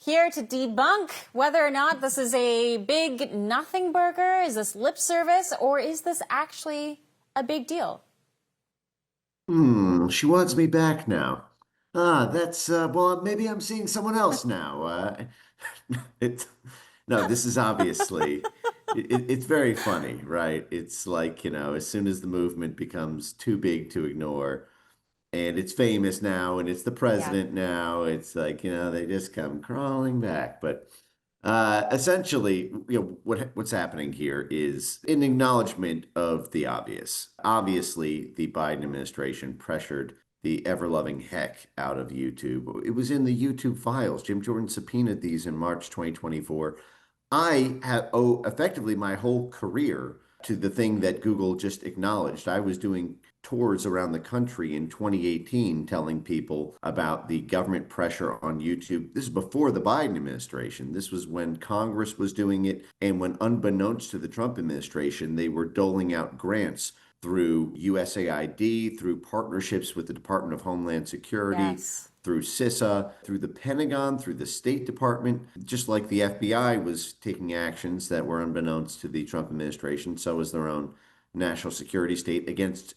here to debunk whether or not this is a big nothing burger. Is this lip service, or is this actually a big deal? She wants me back now. Well, maybe I'm seeing someone else now. It, no, this is obviously, it's very funny, right? It's like, as soon as the movement becomes too big to ignore, and it's famous now, and it's the Yeah. president now, it's like, they just come crawling back. But essentially, what's happening here is an acknowledgement of the obvious. Obviously, the Biden administration pressured the ever-loving heck out of YouTube. It was in the YouTube files. Jim Jordan subpoenaed these in March 2024. I owe effectively my whole career to the thing that Google just acknowledged. I was doing tours around the country in 2018 telling people about the government pressure on YouTube. This is before the Biden administration. This was when Congress was doing it, and when, unbeknownst to the Trump administration, they were doling out grants through USAID, through partnerships with the Department of Homeland Security, Yes. through CISA, through the Pentagon, through the State Department. Just like the FBI was taking actions that were unbeknownst to the Trump administration, so was their own national security state against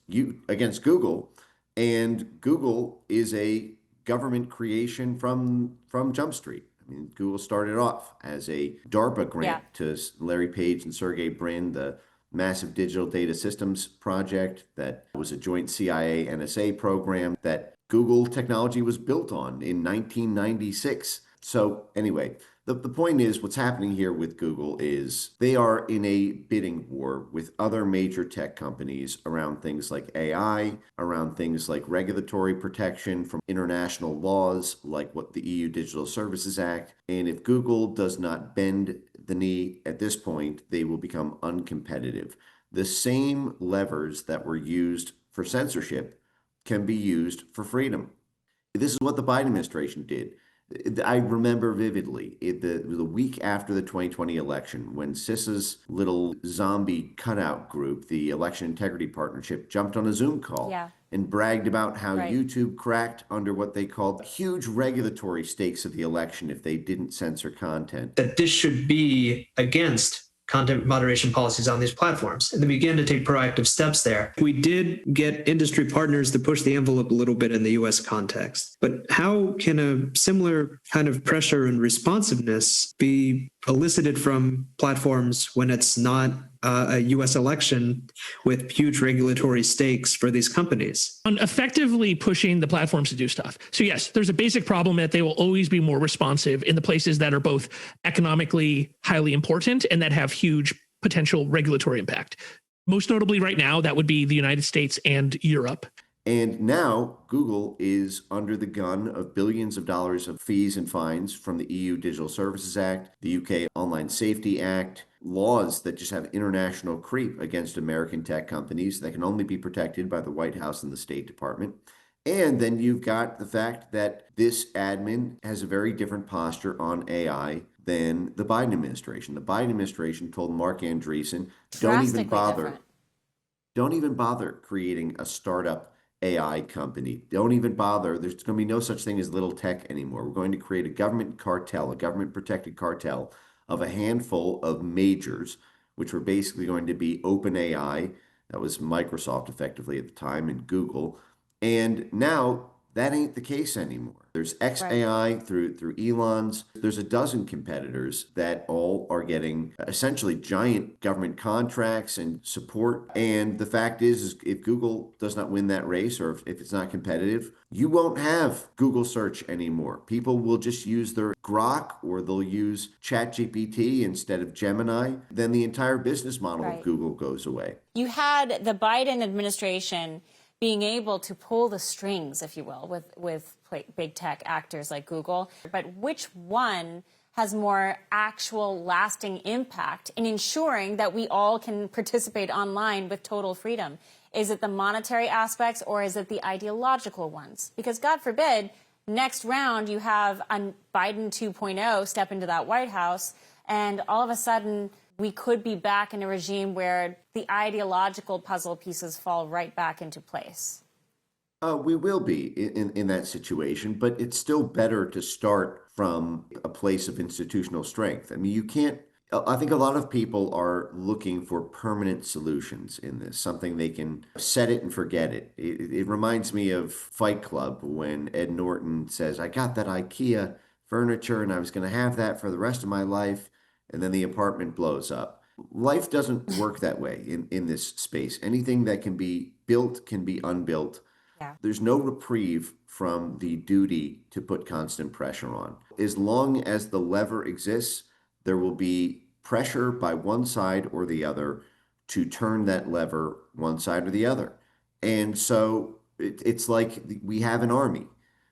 Google. And Google is a government creation from Jump Street. I mean, Google started off as a DARPA grant to Larry Page and Sergey Brin, the massive digital data systems project that was a joint CIA NSA program that Google technology was built on in 1996. So anyway, the point is, what's happening here with Google is they are in a bidding war with other major tech companies around things like AI, around things like regulatory protection from international laws like what the EU Digital Services Act. And if Google does not bend the knee at this point, they will become uncompetitive. The same levers that were used for censorship can be used for freedom. This is what the Biden administration did. I remember vividly the week after the 2020 election when CISA's little zombie cutout group, the Election Integrity Partnership, jumped on a Zoom call and bragged about how YouTube cracked under what they called huge regulatory stakes of the election if they didn't censor content. That this should be against content moderation policies on these platforms. And they began to take proactive steps there. We did get industry partners to push the envelope a little bit in the US context. But how can a similar kind of pressure and responsiveness be elicited from platforms when it's not a US election with huge regulatory stakes for these companies? On effectively pushing the platforms to do stuff. So yes, there's a basic problem that they will always be more responsive in the places that are both economically highly important and that have huge potential regulatory impact. Most notably right now, that would be the United States and Europe. And now Google is under the gun of billions of dollars of fees and fines from the EU Digital Services Act, the UK Online Safety Act, laws that just have international creep against American tech companies that can only be protected by the White House and the State Department. And then you've got the fact that this admin has a very different posture on AI than the Biden administration. The Biden administration told Mark Andreessen, don't even bother creating a startup AI company. Don't even bother. There's going to be no such thing as little tech anymore. We're going to create a government cartel, a government protected cartel of a handful of majors, which were basically going to be OpenAI, that was Microsoft effectively at the time, and Google. And now that ain't the case anymore. There's XAI through Elon's. There's a dozen competitors that all are getting essentially giant government contracts and support. And the fact is if Google does not win that race, or if it's not competitive, you won't have Google search anymore. People will just use their Grok, or they'll use ChatGPT instead of Gemini. Then the entire business model of Google goes away. You had the Biden administration being able to pull the strings, if you will, with big tech actors like Google. But which one has more actual lasting impact in ensuring that we all can participate online with total freedom? Is it the monetary aspects, or is it the ideological ones? Because God forbid, next round you have a Biden 2.0 step into that White House, and all of a sudden we could be back in a regime where the ideological puzzle pieces fall right back into place. We will be in that situation, but it's still better to start from a place of institutional strength. I mean, you can't, I think a lot of people are looking for permanent solutions in this, something they can set it and forget it. It reminds me of Fight Club when Ed Norton says, I got that IKEA furniture and I was going to have that for the rest of my life. And then the apartment blows up. Life doesn't work that way in this space. Anything that can be built can be unbuilt. Yeah. There's no reprieve from the duty to put constant pressure on. As long as the lever exists, there will be pressure by one side or the other to turn that lever one side or the other. And so it's like we have an army.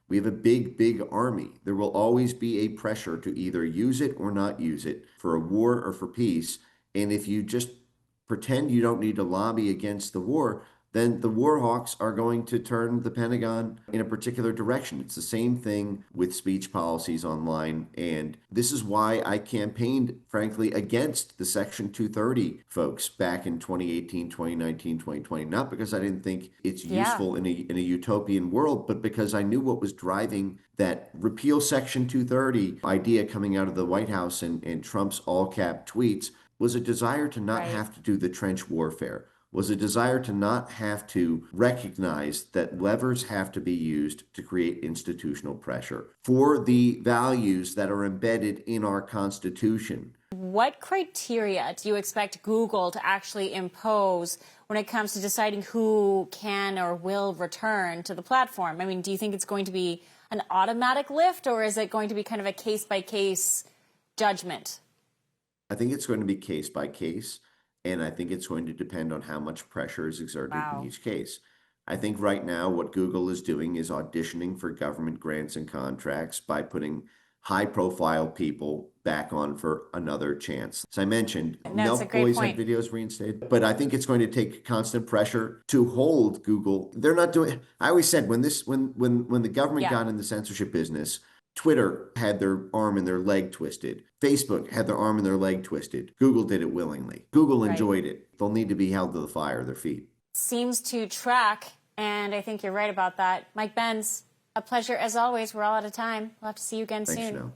We have a big, big army. There will always be a pressure to either use it or not use it for a war or for peace. And if you just pretend you don't need to lobby against the war, then the war hawks are going to turn the Pentagon in a particular direction. It's the same thing with speech policies online. And this is why I campaigned, frankly, against the Section 230 folks back in 2018, 2019, 2020. Not because I didn't think it's useful in a utopian world, but because I knew what was driving that repeal Section 230 idea coming out of the White House and Trump's all-cap tweets was a desire to not have to do the trench warfare, was a desire to not have to recognize that levers have to be used to create institutional pressure for the values that are embedded in our Constitution. What criteria do you expect Google to actually impose when it comes to deciding who can or will return to the platform? I mean, do you think it's going to be an automatic lift, or is it going to be kind of a case-by-case judgment? I think it's going to be case by case. And I think it's going to depend on how much pressure is exerted in each case. I think right now what Google is doing is auditioning for government grants and contracts by putting high-profile people back on for another chance. As I mentioned, Milk Boys had videos reinstated, but I think it's going to take constant pressure to hold Google. They're not doing. I always said when the government got in the censorship business, Twitter had their arm and their leg twisted. Facebook had their arm and their leg twisted. Google did it willingly. Google enjoyed it. They'll need to be held to the fire, their feet. Seems to track, and I think you're right about that. Mike Benz, a pleasure as always. We're all out of time. We'll have to see you again soon. Thanks, Chanel.